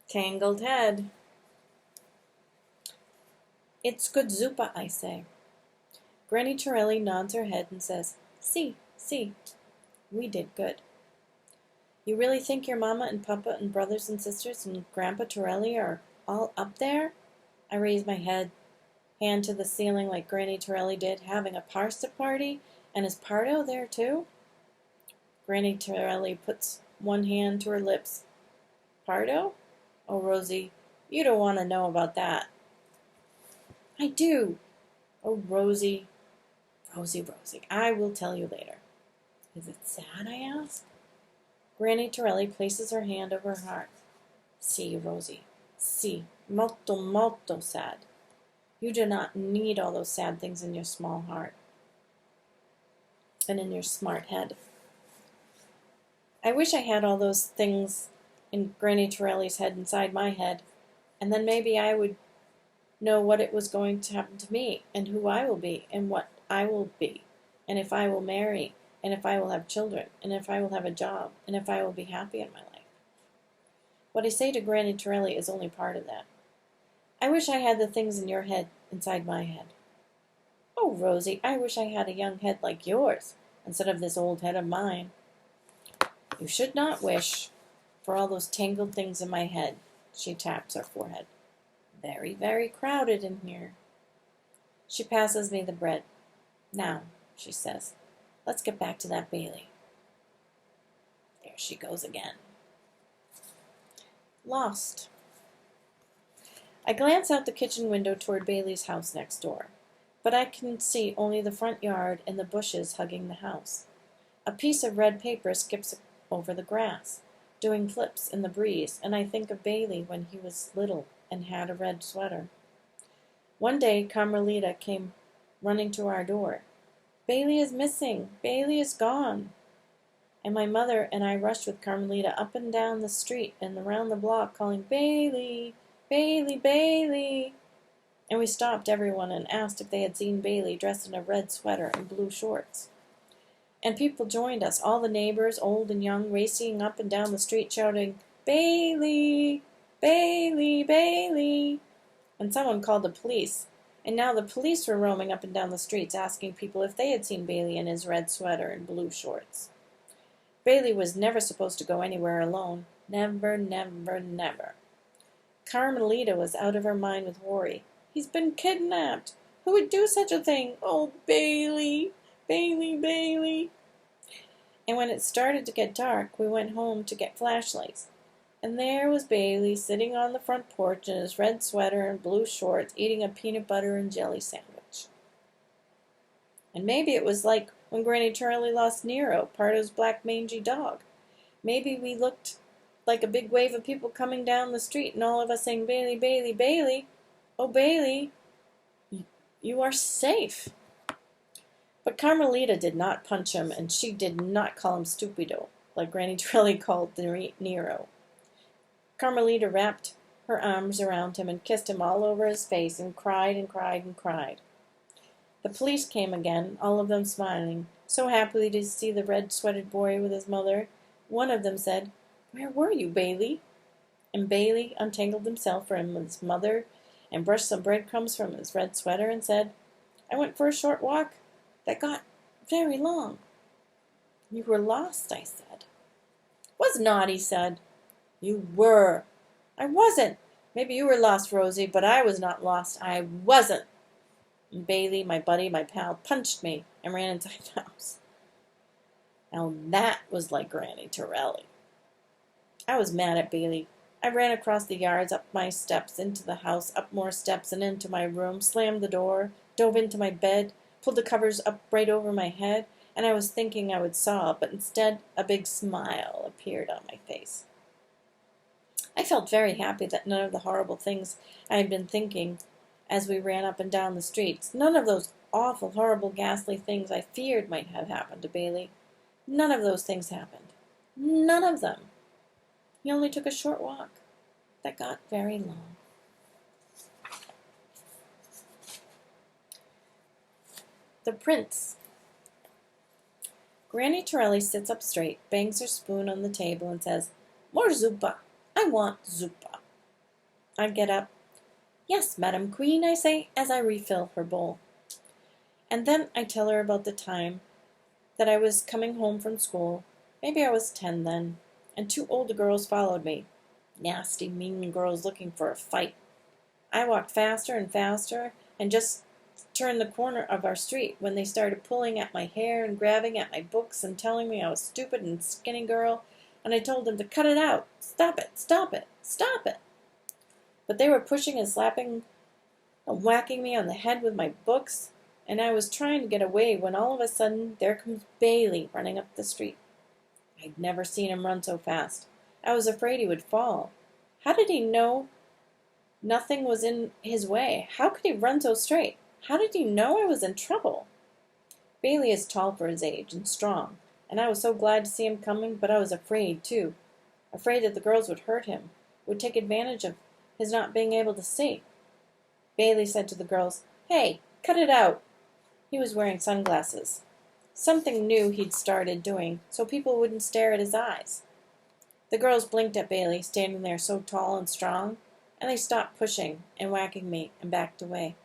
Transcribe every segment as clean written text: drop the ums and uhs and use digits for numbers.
Tangled head. It's good zuppa, I say. Granny Torrelli nods her head and says, "Si, si, we did good." You really think your mama and papa and brothers and sisters and Grandpa Torrelli are all up there? I raise my hand to the ceiling like Granny Torrelli did, having a pasta party, and is Pardo there too? Granny Torrelli puts one hand to her lips. Pardo? Oh, Rosie, you don't want to know about that. I do. Oh, Rosie, Rosie, I will tell you later. Is it sad, I ask? Granny Torrelli places her hand over her heart. Si, Rosie, si, molto, molto sad. You do not need all those sad things in your small heart and in your smart head. I wish I had all those things in Granny Torrelli's head inside my head, and then maybe I would know what it was going to happen to me, and who I will be, and what I will be, and if I will marry, and if I will have children, and if I will have a job, and if I will be happy in my life. What I say to Granny Torrelli is only part of that. I wish I had the things in your head inside my head. Oh, Rosie, I wish I had a young head like yours, instead of this old head of mine. You should not wish for all those tangled things in my head. She taps her forehead. Very, very crowded in here. She passes me the bread. Now, she says, let's get back to that Bailey. There she goes again. Lost. I glance out the kitchen window toward Bailey's house next door, but I can see only the front yard and the bushes hugging the house. A piece of red paper skips over the grass, doing flips in the breeze, and I think of Bailey when he was little and had a red sweater. One day, Carmelita came running to our door. Bailey is missing. Bailey is gone. And my mother and I rushed with Carmelita up and down the street and around the block calling, Bailey, Bailey, Bailey. And we stopped everyone and asked if they had seen Bailey dressed in a red sweater and blue shorts. And people joined us, all the neighbors, old and young, racing up and down the street shouting, Bailey, Bailey, Bailey. And someone called the police. And now the police were roaming up and down the streets asking people if they had seen Bailey in his red sweater and blue shorts. Bailey was never supposed to go anywhere alone. Never, never, never. Carmelita was out of her mind with worry. He's been kidnapped. Who would do such a thing? Oh, Bailey, Bailey, Bailey. And when it started to get dark, we went home to get flashlights. And there was Bailey sitting on the front porch in his red sweater and blue shorts eating a peanut butter and jelly sandwich. And maybe it was like when Granny Torrelli lost Nero, Pardo's black mangy dog. Maybe we looked like a big wave of people coming down the street and all of us saying, Bailey, Bailey, Bailey. Oh, Bailey, you are safe. But Carmelita did not punch him, and she did not call him stupido, like Granny Torrelli called Nero. Carmelita wrapped her arms around him and kissed him all over his face and cried and cried and cried. The police came again, all of them smiling, so happily to see the red-sweated boy with his mother. One of them said, Where were you, Bailey? And Bailey untangled himself from his mother and brushed some breadcrumbs from his red sweater and said, I went for a short walk that got very long. You were lost, I said. Was not, he said. You were. I wasn't. Maybe you were lost, Rosie, but I was not lost. I wasn't. And Bailey, my buddy, my pal, punched me and ran inside the house. Now that was like Granny Torrelli. I was mad at Bailey. I ran across the yards, up my steps, into the house, up more steps, and into my room, slammed the door, dove into my bed, pulled the covers up right over my head, and I was thinking I would sob, but instead a big smile appeared on my face. I felt very happy that none of the horrible things I had been thinking as we ran up and down the streets, none of those awful, horrible, ghastly things I feared might have happened to Bailey, none of those things happened. None of them. He only took a short walk that got very long. The Prince. Granny Torrelli sits up straight, bangs her spoon on the table, and says, More zuppa. I want zuppa. I get up. "Yes, Madam Queen," I say, as I refill her bowl. And then I tell her about the time that I was coming home from school. Maybe I was 10 then, and 2 older girls followed me. Nasty, mean girls looking for a fight. I walked faster and faster and just turned the corner of our street when they started pulling at my hair and grabbing at my books and telling me I was stupid and skinny girl, and I told them to cut it out. Stop it, stop it, stop it. But they were pushing and slapping and whacking me on the head with my books, and I was trying to get away when all of a sudden there comes Bailey running up the street. I'd never seen him run so fast. I was afraid he would fall. How did he know nothing was in his way? How could he run so straight? How did he know I was in trouble? Bailey is tall for his age and strong, and I was so glad to see him coming, but I was afraid, too. Afraid that the girls would hurt him, would take advantage of his not being able to see. Bailey said to the girls, "Hey, cut it out." He was wearing sunglasses. Something new he'd started doing, so people wouldn't stare at his eyes. The girls blinked at Bailey, standing there so tall and strong, and they stopped pushing and whacking me and backed away.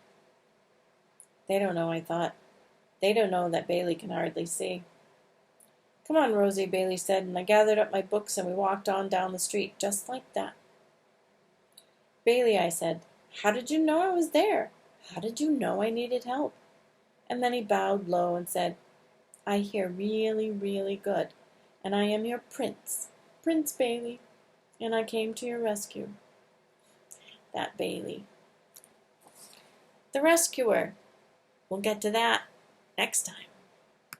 They don't know, I thought. They don't know that Bailey can hardly see. "Come on, Rosie," Bailey said, and I gathered up my books and we walked on down the street, just like that. "Bailey," I said, "how did you know I was there? How did you know I needed help?" And then he bowed low and said, "I hear really, really good, and I am your prince, Prince Bailey, and I came to your rescue." That Bailey. The rescuer. We'll get to that next time.